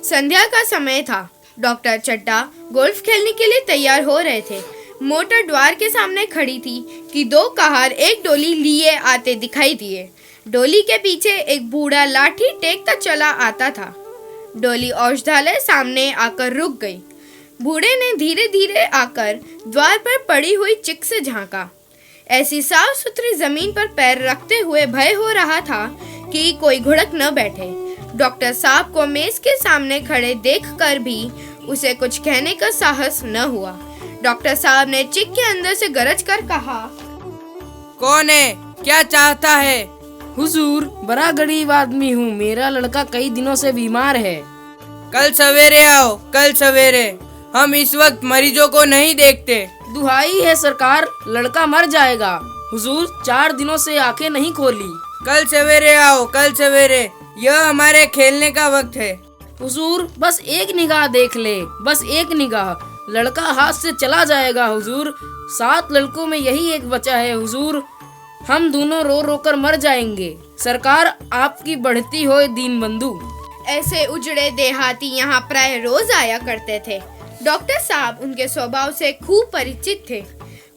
संध्या का समय था। डॉक्टर चड्ढा गोल्फ खेलने के लिए तैयार हो रहे थे। मोटर द्वार के सामने खड़ी थी कि दो कहार एक डोली लिए आते दिखाई दिए। डोली के पीछे एक बूढ़ा लाठी टेकता चला आता था। डोली औषधालय सामने आकर रुक गई। बूढ़े ने धीरे धीरे आकर द्वार पर पड़ी हुई चिक से झांका। ऐसी साफ सुथरी जमीन पर पैर रखते हुए भय हो रहा था कि कोई घुड़क न बैठे। डॉक्टर साहब को मेज के सामने खड़े देखकर भी उसे कुछ कहने का साहस न हुआ। डॉक्टर साहब ने चिक के अंदर से गरज कर कहा, कौन है? क्या चाहता है? हुजूर, बड़ा गरीब आदमी हूँ। मेरा लड़का कई दिनों से बीमार है। कल सवेरे आओ, कल सवेरे। हम इस वक्त मरीजों को नहीं देखते। दुहाई है सरकार, लड़का मर जाएगा। हुजूर, 4 दिनों से आंखें नहीं खोली। कल सवेरे आओ, कल सवेरे। यह हमारे खेलने का वक्त है। हुजूर, बस एक निगाह देख ले, बस एक निगाह। लड़का हाथ से चला जाएगा हुजूर। 7 लड़कों में यही एक बचा है हुजूर। हम दोनों रो रो कर मर जाएंगे। सरकार, आपकी बढ़ती हो दीनबंधु। ऐसे उजड़े देहाती यहाँ प्राय रोज आया करते थे। डॉक्टर साहब उनके स्वभाव से खूब परिचित थे।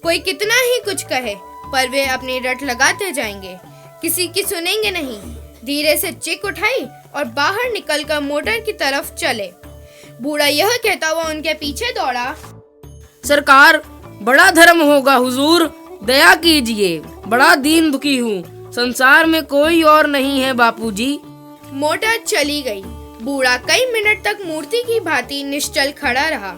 कोई कितना ही कुछ कहे पर वे अपनी रट लगाते जाएंगे, किसी की सुनेंगे नहीं। धीरे से चिक उठाई और बाहर निकलकर मोटर की तरफ चले। बूढ़ा यह कहता हुआ उनके पीछे दौड़ा, सरकार, बड़ा धर्म होगा हुजूर, दया कीजिए। बड़ा दीन दुखी हूँ। संसार में कोई और नहीं है बापूजी। मोटर चली गई। बूढ़ा कई मिनट तक मूर्ति की भांति निश्चल खड़ा रहा।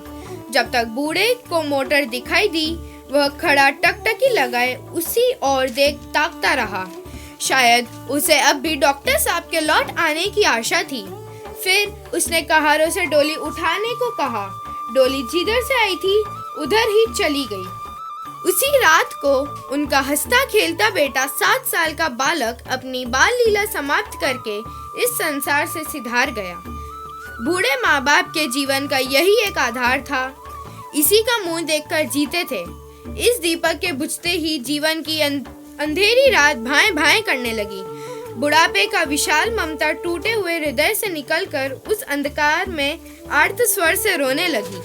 जब तक बूढ़े को मोटर दिखाई दी, वह खड़ा टकटकी लगाए उसी ओर देख ताकता रहा। शायद उसे अब भी डॉक्टर साहब के लौट आने की आशा थी। फिर उसने कहारों से डोली उठाने को कहा। डोली जिधर से आई थी उधर ही चली गई। उसी रात को उनका हंसता खेलता बेटा 7 साल का बालक अपनी बाल लीला समाप्त करके इस संसार से सिधार गया। बूढ़े माँ बाप के जीवन का यही एक आधार था। इसी का मुंह देखकर जीते थे। इस दीपक के बुझते ही जीवन की अंधेरी रात भाएं भाएं करने लगी। बुढ़ापे का विशाल ममता टूटे हुए हृदय से निकलकर उस अंधकार में आर्त स्वर से रोने लगी।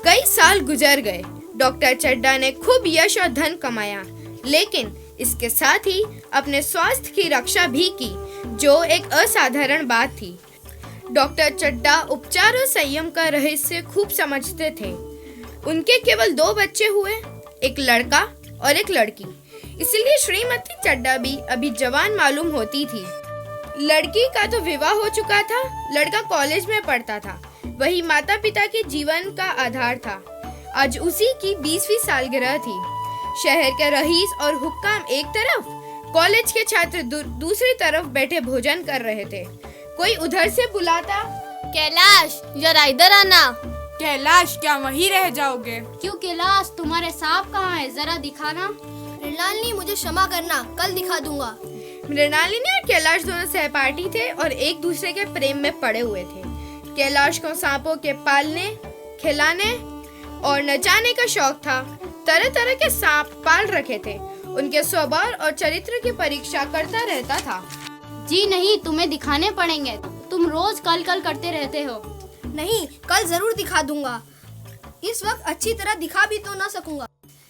कई साल गुजर गए। डॉक्टर चड्ढा ने खूब यश और धन कमाया, लेकिन इसके साथ ही अपने स्वास्थ्य की रक्षा भी की, जो एक असाधारण बात थी। डॉक्टर चड्ढा उपचार और संयम का रहस्य खूब समझते थे। उनके केवल 2 बच्चे हुए, एक लड़का और एक लड़की। इसलिए श्रीमती चड्ढा भी अभी जवान मालूम होती थी। लड़की का तो विवाह हो चुका था, लड़का कॉलेज में पढ़ता था। वही माता पिता के जीवन का आधार था। आज उसी की 20वीं सालगिरह थी। शहर के रईस और हुक्काम एक तरफ, कॉलेज के छात्र दूसरी तरफ बैठे भोजन कर रहे थे। कोई उधर से बुलाता, कैलाश, जरा इधर आना। कैलाश, क्या वहीं रह जाओगे? क्यों कैलाश, तुम्हारे सांप कहाँ है? जरा दिखाना। मृणालिनी, मुझे क्षमा करना, कल दिखा दूंगा। मृणालिनी और कैलाश दोनों सहपाठी थे और एक दूसरे के प्रेम में पड़े हुए थे। कैलाश को सांपों के पालने, खिलाने और नचाने का शौक था। तरह तरह के सांप पाल रखे थे। उनके स्वभाव और चरित्र की परीक्षा करता रहता था। जी नहीं, तुम्हें दिखाने पड़ेंगे। तुम रोज कल कल करते रहते हो। नहीं, कल जरूर दिखा दूंगा। इस वक्त अच्छी तरह दिखा भी तो ना सकूंगा।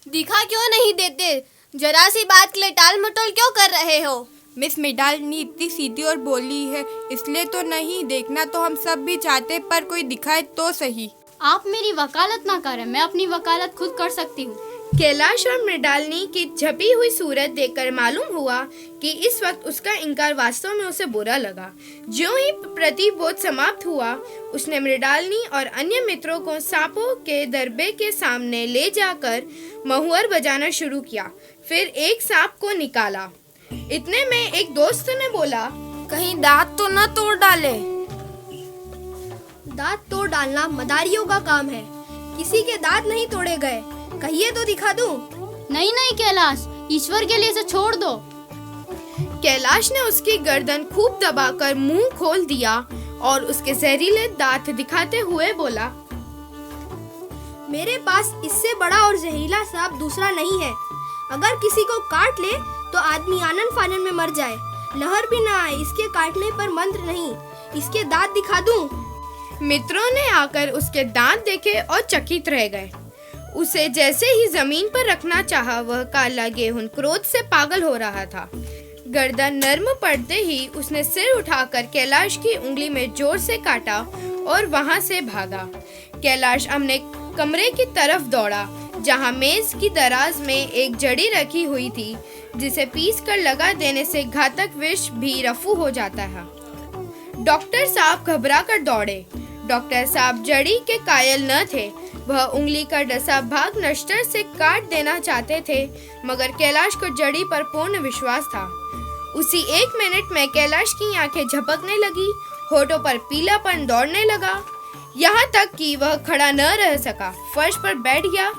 दिखा क्यों नहीं देते? जरा सी बात के लिए टाल मटोल क्यों कर रहे हो? मिस मृणालिनी इतनी सीधी और बोली है, इसलिए तो नहीं। देखना तो हम सब भी चाहते, पर कोई दिखाए तो सही। आप मेरी वकालत ना करें, मैं अपनी वकालत खुद कर सकती हूँ। कैलाश और मृणालिनी की झपी हुई सूरत देखकर मालूम हुआ कि इस वक्त उसका इनकार वास्तव में उसे बुरा लगा। ज्यों ही प्रतिबोध समाप्त हुआ, उसने मृणालिनी और अन्य मित्रों को सांपों के दरबे के सामने ले जाकर महुअर बजाना शुरू किया। फिर एक सांप को निकाला। इतने में एक दोस्त ने बोला, कहीं दांत तो न तोड़ डाले। दांत तोड़ डालना मदारियों का काम है। किसी के दांत नहीं तोड़े गए। कहिए तो दिखा दूं। नहीं नहीं कैलाश, ईश्वर के लिए इसे छोड़ दो। कैलाश ने उसकी गर्दन खूब दबाकर मुंह खोल दिया और उसके जहरीले दांत दिखाते हुए बोला, मेरे पास इससे बड़ा और जहरीला सांप दूसरा नहीं है। अगर किसी को काट ले तो आदमी आनन फानन में मर जाए, लहर भी ना आए। इसके काटने पर मंत्र नहीं। इसके दांत दिखा दूं? मित्रों ने आकर उसके दांत देखे और चकित रह गए। उसे जैसे ही जमीन पर रखना चाहा, वह काला गेहूं क्रोध से पागल हो रहा था। गर्दन नर्म पड़ते ही उसने सिर उठाकर कैलाश की उंगली में जोर से काटा और वहां से भागा। कैलाश अपने कमरे की तरफ दौड़ा, जहां मेज की दराज में एक जड़ी रखी हुई थी, जिसे पीस कर लगा देने से घातक विष भी रफू हो जाता है। डॉक्टर साहब घबरा कर दौड़े। डॉक्टर साहब जड़ी के कायल न थे। वह उंगली का डसा भाग नश्तर से काट देना चाहते थे, मगर कैलाश को जड़ी पर पूर्ण विश्वास था। उसी 1 मिनट में कैलाश की आंखें झपकने लगी, होठों पर पीलापन दौड़ने लगा, यहाँ तक कि वह खड़ा न रह सका, फर्श पर बैठ गया।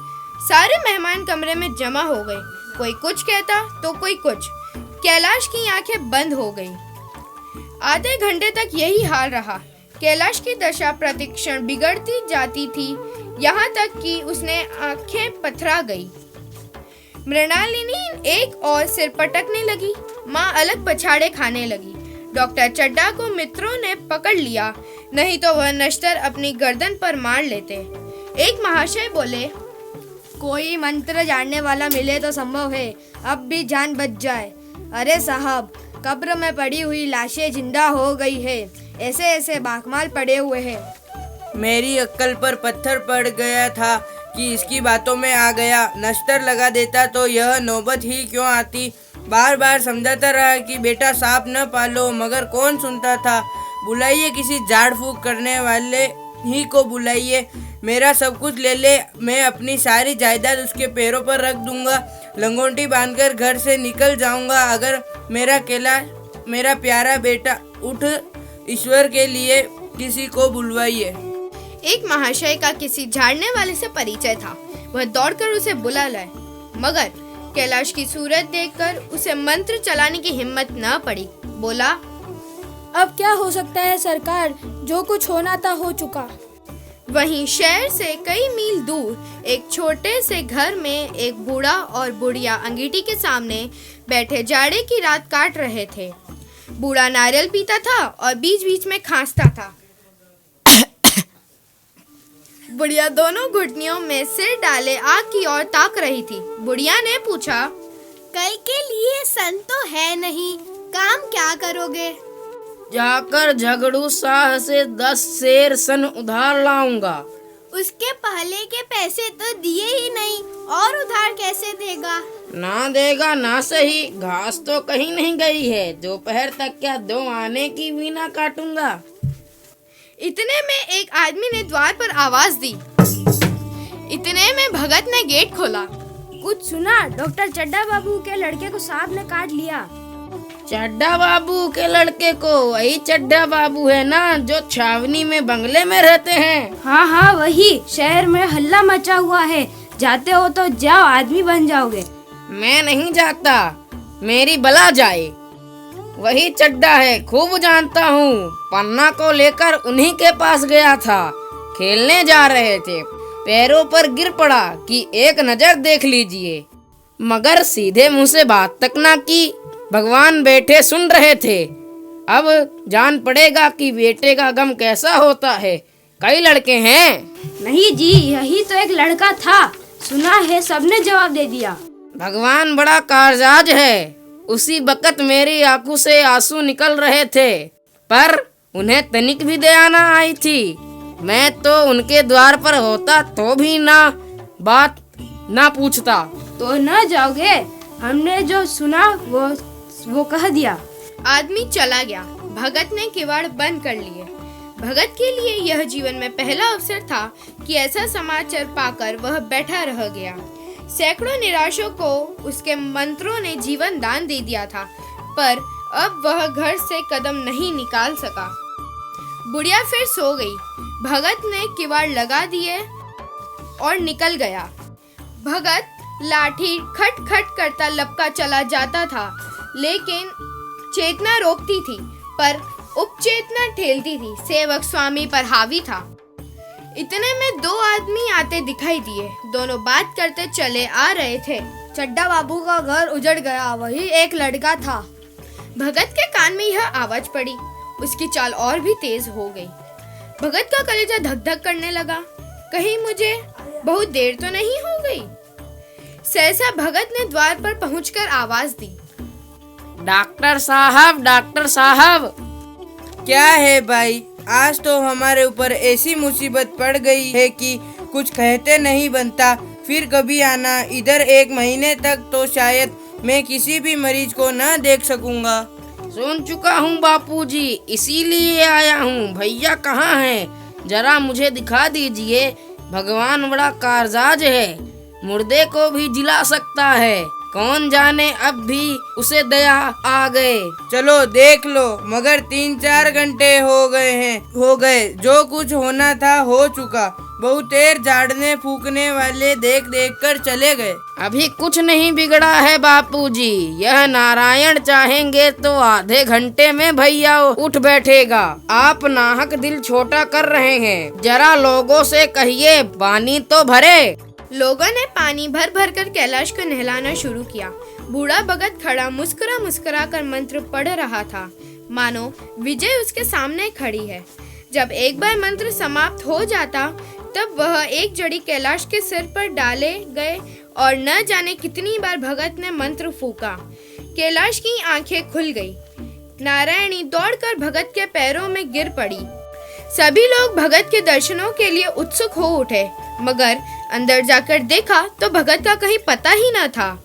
सारे मेहमान कमरे में जमा हो गए, कोई कुछ कहता तो कोई कुछ। कैलाश की आंखें बंद हो गईं। आधे घंटे तक यही हाल रहा। कैलाश की दशा प्रतिक्षण बिगड़ती जाती थी, यहाँ तक कि उसने आंखें पथरा गई। मृणालिनी एक और सिर पटकने लगी। माँ अलग पछाड़े खाने लगी। डॉक्टर चड्डा को मित्रों ने पकड़ लिया, नहीं तो वह नश्तर अपनी गर्दन पर मार लेते। एक महाशय बोले, कोई मंत्र जानने वाला मिले तो संभव है, अब भी जान बच जाए। अरे साहब, कब्र में पड़ी हुई लाशें जिंदा हो गई है, ऐसे ऐसे बाकमाल पड़े हुए हैं। मेरी अक्ल पर पत्थर पड़ गया था कि इसकी बातों में आ गया। नश्तर लगा देता तो यह नौबत ही क्यों आती। बार बार समझाता रहा कि बेटा सांप न पालो, मगर कौन सुनता था। बुलाइए किसी झाड़ फूक करने वाले ही को बुलाइए, मेरा सब कुछ ले ले, मैं अपनी सारी जायदाद उसके पैरों पर रख दूंगा, लंगोटी बांधकर घर से निकल जाऊंगा। अगर मेरा कैलाश, मेरा प्यारा बेटा उठ, ईश्वर के लिए किसी को बुलवाइए। एक महाशय का किसी झाड़ने वाले से परिचय था। वह दौड़कर उसे बुला लाए, मगर कैलाश की सूरत देखकर उसे मंत्र चलाने की हिम्मत न पड़ी। बोला, अब क्या हो सकता है सरकार, जो कुछ होना था हो चुका। वहीं शहर से कई मील दूर एक छोटे से घर में एक बूढ़ा और बुढ़िया अंगीठी के सामने बैठे जाड़े की रात काट रहे थे। बूढ़ा नारियल पीता था और बीच बीच में खांसता था। बुढ़िया दोनों घुटनियों में सिर डाले आग की ओर ताक रही थी। बुढ़िया ने पूछा, कल के लिए सन तो है नहीं, काम क्या करोगे? जाकर झगड़ू शाह से 10 शेर सन उधार लाऊंगा। उसके पहले के पैसे तो दिए ही नहीं, और उधार कैसे देगा? ना देगा ना सही, घास तो कहीं नहीं गई है, दोपहर तक क्या 2 आने की वीणा काटूंगा। इतने में एक आदमी ने द्वार पर आवाज दी। इतने में भगत ने गेट खोला। कुछ सुना? डॉक्टर चड्डा बाबू के लड़के को सांप ने काट लिया। चड्डा बाबू के लड़के को? वही चड्डा बाबू है ना, जो छावनी में बंगले में रहते हैं? हाँ हाँ वही। शहर में हल्ला मचा हुआ है, जाते हो तो जाओ, आदमी बन जाओगे। मैं नहीं जाता, मेरी बला जाए। वही चड्डा है, खूब जानता हूँ। पन्ना को लेकर उन्हीं के पास गया था, खेलने जा रहे थे, पैरों पर गिर पड़ा कि एक नजर देख लीजिए, मगर सीधे मुंह से बात तक ना की। भगवान बैठे सुन रहे थे। अब जान पड़ेगा कि बेटे का गम कैसा होता है। कई लड़के हैं? नहीं जी, यही तो एक लड़का था, सुना है, सबने जवाब दे दिया। भगवान बड़ा कारजाज है। उसी वक्त मेरी आंखों से आंसू निकल रहे थे, पर उन्हें तनिक भी दया न आई थी। मैं तो उनके द्वार पर होता तो भी ना बात ना पूछता। तो न जाओगे? हमने जो सुना वो कह दिया। आदमी चला गया। भगत ने किवाड़ बंद कर लिए। भगत के लिए यह जीवन में पहला अवसर था कि ऐसा समाचार पाकर वह बैठा रह गया। सैकड़ों निराशों को उसके मंत्रों ने जीवन दान दे दिया था, पर अब वह घर से कदम नहीं निकाल सका। बुढ़िया फिर सो गई। भगत ने किवाड़ लगा दिए और निकल गया। भगत लाठी खट खट करता लपका चला जाता था, लेकिन चेतना रोकती थी, पर उपचेतना ठेलती थी। सेवक स्वामी पर हावी था। इतने में 2 आदमी आते दिखाई दिए। दोनों बात करते चले आ रहे थे। चड्डा बाबू का घर उजड़ गया, वही एक लड़का था। भगत के कान में यह आवाज पड़ी। उसकी चाल और भी तेज हो गई। भगत का कलेजा धक धक करने लगा। कहीं मुझे बहुत देर तो नहीं हो गई। सहसा भगत ने द्वार पर पहुंचकर आवाज दी, डॉक्टर साहब, डॉक्टर साहब। क्या है भाई, आज तो हमारे ऊपर ऐसी मुसीबत पड़ गई है कि कुछ कहते नहीं बनता। फिर कभी आना इधर, 1 महीने तक तो शायद मैं किसी भी मरीज को न देख सकूंगा। सुन चुका हूँ बापूजी, इसीलिए आया हूँ। भैया कहाँ हैं? जरा मुझे दिखा दीजिए। भगवान बड़ा कारजाज है, मुर्दे को भी जिला सकता है। कौन जाने अब भी उसे दया आ गए। चलो देख लो, मगर 3-4 घंटे हो गए। जो कुछ होना था हो चुका। बहुत देर झाड़ने फूकने वाले देख देख कर चले गए। अभी कुछ नहीं बिगड़ा है बापूजी। यह नारायण चाहेंगे तो आधे घंटे में भैया उठ बैठेगा। आप नाहक दिल छोटा कर रहे हैं। जरा लोगों से कहिए पानी तो भरे। लोगों ने पानी भर भर कर कैलाश को नहलाना शुरू किया। बूढ़ा भगत खड़ा मुस्कुरा मुस्कुरा कर मंत्र पढ़ रहा था, मानो विजय उसके सामने खड़ी है। जब एक बार मंत्र समाप्त हो जाता तब वह एक जड़ी कैलाश के सिर पर डाले गए और न जाने कितनी बार भगत ने मंत्र फूका। कैलाश की आंखें खुल गई। नारायणी दौड़कर भगत के पैरों में गिर पड़ी। सभी लोग भगत के दर्शनों के लिए उत्सुक हो उठे, मगर अंदर जाकर देखा तो भगत का कहीं पता ही न था।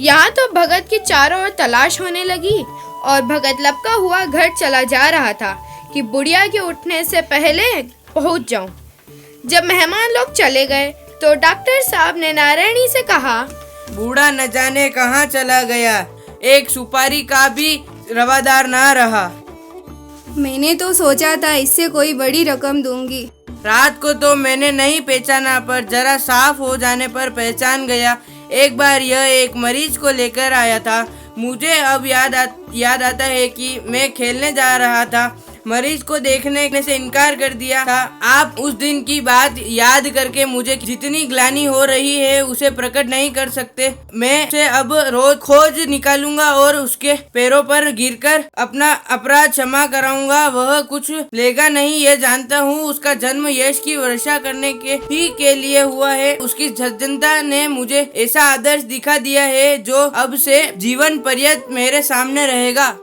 यहाँ तो भगत की चारों ओर तलाश होने लगी और भगत लपका हुआ घर चला जा रहा था कि बुढ़िया के उठने से पहले पहुँच जाऊं। जब मेहमान लोग चले गए तो डॉक्टर साहब ने नारायणी से कहा, बूढ़ा न जाने कहाँ चला गया, एक सुपारी का भी रवादार ना रहा। मैंने तो सोचा था इससे कोई बड़ी रकम दूंगी। रात को तो मैंने नहीं पहचाना, पर जरा साफ हो जाने पर पहचान गया। एक बार यह एक मरीज को लेकर आया था। मुझे अब याद आता है कि मैं खेलने जा रहा था, मरीज को देखने से इनकार कर दिया था। आप उस दिन की बात याद करके मुझे जितनी ग्लानि हो रही है उसे प्रकट नहीं कर सकते। मैं उसे अब रोज खोज निकालूंगा और उसके पैरों पर गिरकर अपना अपराध क्षमा कराऊंगा। वह कुछ लेगा नहीं, ये जानता हूँ। उसका जन्म यश की वर्षा करने के लिए हुआ है। उसकी सज्जनता ने मुझे ऐसा आदर्श दिखा दिया है जो अब से जीवन पर्यंत मेरे सामने रहेगा।